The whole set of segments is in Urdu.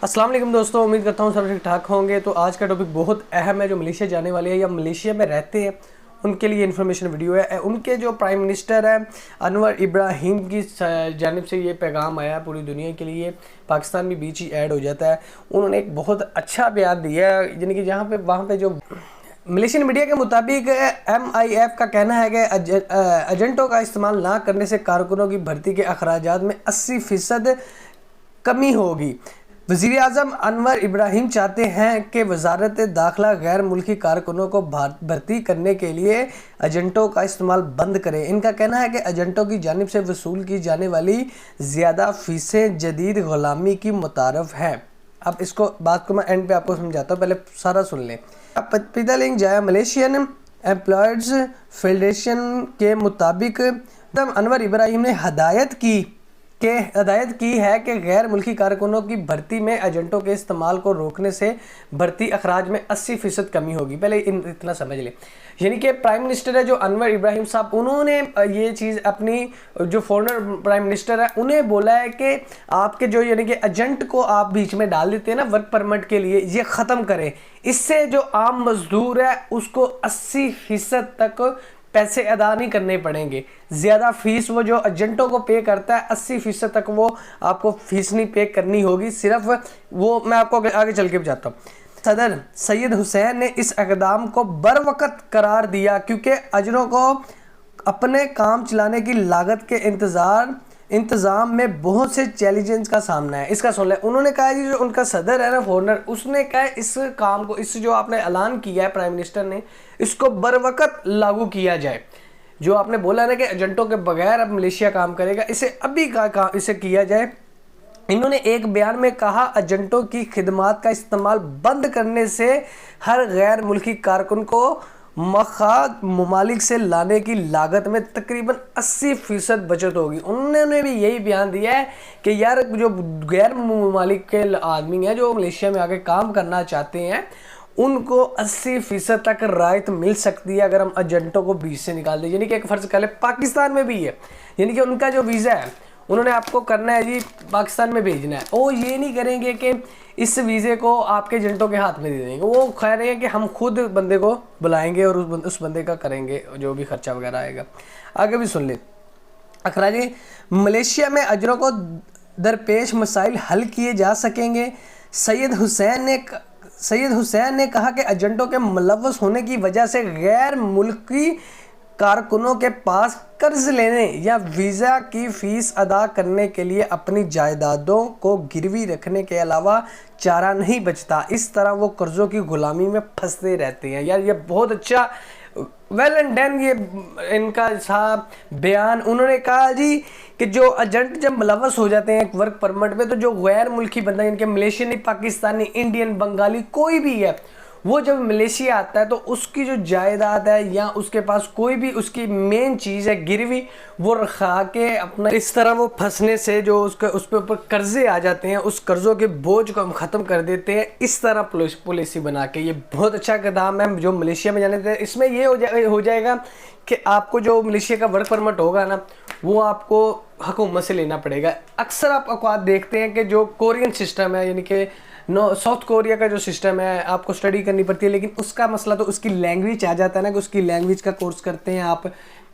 السلام علیکم دوستوں، امید کرتا ہوں سب ٹھیک ٹھاک ہوں گے۔ تو آج کا ٹاپک بہت اہم ہے، جو ملیشیا جانے والے ہیں یا ملیشیا میں رہتے ہیں ان کے لیے انفارمیشن ویڈیو ہے۔ ان کے جو پرائم منسٹر ہیں انور ابراہیم کی جانب سے یہ پیغام آیا پوری دنیا کے لیے، پاکستان بھی بیچ ہی ایڈ ہو جاتا ہے۔ انہوں نے ایک بہت اچھا بیان دیا ہے، یعنی کہ جہاں پہ وہاں پہ جو ملیشین میڈیا کے مطابق MIF کا کہنا ہے کہ ایجنٹوں کا استعمال نہ کرنے سے کارکنوں کی بھرتی کے اخراجات میں 80% کمی ہوگی۔ وزیر اعظم انور ابراہیم چاہتے ہیں کہ وزارت داخلہ غیر ملکی کارکنوں کو بھرتی کرنے کے لیے ایجنٹوں کا استعمال بند کرے۔ ان کا کہنا ہے کہ ایجنٹوں کی جانب سے وصول کی جانے والی زیادہ فیسیں جدید غلامی کی مترادف ہیں۔ اب اس کو بات کو میں اینڈ پہ آپ کو سمجھاتا ہوں، پہلے سارا سن لیں۔ پیدا لنک جایا ملیشین امپلائڈز فیڈریشن کے مطابق انور ابراہیم نے ہدایت کی ہے کہ غیر ملکی کارکنوں کی بھرتی میں ایجنٹوں کے استعمال کو روکنے سے بھرتی اخراج میں 80% کمی ہوگی۔ پہلے اتنا سمجھ لیں، یعنی کہ پرائم منسٹر ہے جو انور ابراہیم صاحب، انہوں نے یہ چیز اپنی جو فورنر پرائم منسٹر ہے انہیں بولا ہے کہ آپ کے جو یعنی کہ ایجنٹ کو آپ بیچ میں ڈال دیتے ہیں نا ورک پرمٹ کے لیے، یہ ختم کریں۔ اس سے جو عام مزدور ہے اس کو 80% تک پیسے ادا نہیں کرنے پڑیں گے۔ زیادہ فیس وہ جو ایجنٹوں کو پے کرتا ہے 80% تک وہ آپ کو فیس نہیں پے کرنی ہوگی، صرف وہ میں آپ کو آگے چل کے بتاتا ہوں۔ صدر سید حسین نے اس اقدام کو بروقت قرار دیا کیونکہ اجروں کو اپنے کام چلانے کی لاگت کے انتظام میں بہت سے چیلنجز کا سامنا ہے۔ اس کا سن لیں، انہوں نے کہا جو ان کا صدر ہے نا فورنر، اس نے کہا اس کام کو، اس جو آپ نے اعلان کیا ہے پرائم منسٹر نے، اس کو بروقت لاگو کیا جائے۔ جو آپ نے بولا نا کہ ایجنٹوں کے بغیر اب ملیشیا کام کرے گا، اسے ابھی اسے کیا جائے۔ انہوں نے ایک بیان میں کہا ایجنٹوں کی خدمات کا استعمال بند کرنے سے ہر غیر ملکی کارکن کو مخاط ممالک سے لانے کی لاگت میں تقریباً 80% بچت ہوگی۔ انہوں نے بھی یہی بیان دیا ہے کہ یار جو غیر ممالک کے آدمی ہیں جو ملیشیا میں آگے کام کرنا چاہتے ہیں ان کو 80% تک رعایت مل سکتی ہے اگر ہم ایجنٹوں کو بیچ سے نکال دیں۔ یعنی کہ ایک فرض کر لیں پاکستان میں بھی ہے، یعنی کہ ان کا جو ویزا ہے انہوں نے آپ کو کرنا ہے جی پاکستان میں بھیجنا ہے، وہ یہ نہیں کریں گے کہ اس ویزے کو آپ کے ایجنٹوں کے ہاتھ میں دے دیں گے، وہ کہہ رہے ہیں کہ ہم خود بندے کو بلائیں گے اور اس بندے کا کریں گے جو بھی خرچہ وغیرہ آئے گا۔ آگے بھی سن لیں، اخراج ملیشیا میں اجروں کو درپیش مسائل حل کیے جا سکیں گے۔ سید حسین نے کہا کہ ایجنٹوں کے ملوث ہونے کی وجہ سے غیر ملکی کارکنوں کے پاس قرض لینے یا ویزا کی فیس ادا کرنے کے لیے اپنی جائیدادوں کو گروی رکھنے کے علاوہ چارہ نہیں بچتا۔ اس طرح وہ قرضوں کی غلامی میں پھنستے رہتے ہیں۔ یار یہ بہت اچھا ویل اینڈ ڈن یہ ان کا صاحب بیان۔ انہوں نے کہا جی کہ جو ایجنٹ جب ملوث ہو جاتے ہیں ایک ورک پرمٹ میں، تو جو غیر ملکی بندہ ان کے ملیشین، پاکستانی، انڈین، بنگالی کوئی بھی ہے، وہ جب ملیشیا آتا ہے تو اس کی جو جائیداد ہے یا اس کے پاس کوئی بھی اس کی مین چیز ہے گروی، وہ رکھا کے اپنا اس طرح وہ پھنسنے سے جو اس پہ اوپر قرضے آ جاتے ہیں، اس قرضوں کے بوجھ کو ہم ختم کر دیتے ہیں اس طرح پالیسی بنا کے۔ یہ بہت اچھا قدم ہے جو ملیشیا میں جانے تھے۔ اس میں یہ ہو جائے گا کہ آپ کو جو ملیشیا کا ورک پرمٹ ہوگا نا وہ آپ کو حکومت سے لینا پڑے گا۔ اکثر آپ اوقات دیکھتے ہیں کہ جو کورین سسٹم ہے، یعنی کہ ساؤتھ کوریا کا جو سسٹم ہے، آپ کو اسٹڈی کرنی پڑتی ہے، لیکن اس کا مسئلہ تو اس کی لینگویج آ جاتا ہے نا کہ اس کی لینگویج کا کورس کرتے ہیں آپ،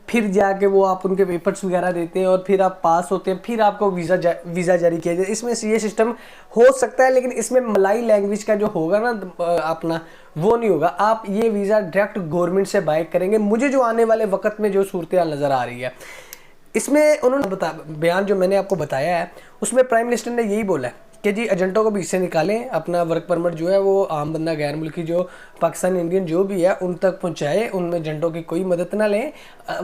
پھر جا کے وہ آپ ان کے پیپرز وغیرہ دیتے ہیں اور پھر آپ پاس ہوتے ہیں، پھر آپ کو ویزا جاری کیا جائے۔ اس میں یہ سسٹم ہو سکتا ہے، لیکن اس میں ملائی لینگویج کا جو ہوگا نا اپنا وہ نہیں ہوگا۔ آپ یہ ویزا ڈائریکٹ گورنمنٹ سے بائی کریں گے۔ مجھے جو آنے والے وقت میں جو صورتحال نظر آ رہی ہے، اس میں انہوں نے بیان جو میں نے آپ کو بتایا ہے اس میں پرائم منسٹر نے یہی بولا ہے کہ جی ایجنٹوں کو بیچ سے نکالیں، اپنا ورک پرمٹ جو ہے وہ عام بندہ غیر ملکی جو پاکستانی، انڈین جو بھی ہے ان تک پہنچائے، ان میں ایجنٹوں کی کوئی مدد نہ لیں۔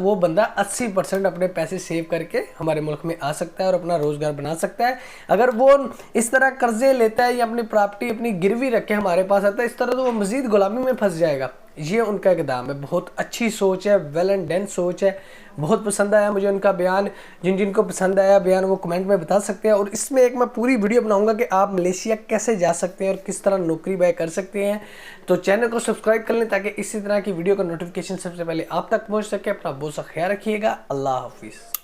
وہ بندہ 80% اپنے پیسے سیو کر کے ہمارے ملک میں آ سکتا ہے اور اپنا روزگار بنا سکتا ہے۔ اگر وہ اس طرح قرضے لیتا ہے یا اپنی پراپرٹی اپنی گروی رکھ کے ہمارے پاس آتا ہے، اس طرح تو وہ مزید غلامی میں پھنس جائے گا۔ یہ ان کا اقدام ہے، بہت اچھی سوچ ہے، ویل اینڈ ڈن سوچ ہے، بہت پسند آیا مجھے ان کا بیان۔ جن کو پسند آیا بیان وہ کمنٹ میں بتا سکتے ہیں، اور اس میں ایک میں پوری ویڈیو بناؤں گا کہ آپ ملیشیا کیسے جا سکتے ہیں اور کس طرح نوکری بائی کر سکتے ہیں۔ تو چینل کو سبسکرائب کر لیں تاکہ اسی طرح کی ویڈیو کا نوٹیفیکیشن سب سے پہلے آپ تک پہنچ سکے۔ اپنا بہت سا خیال رکھیے گا۔ اللہ حافظ۔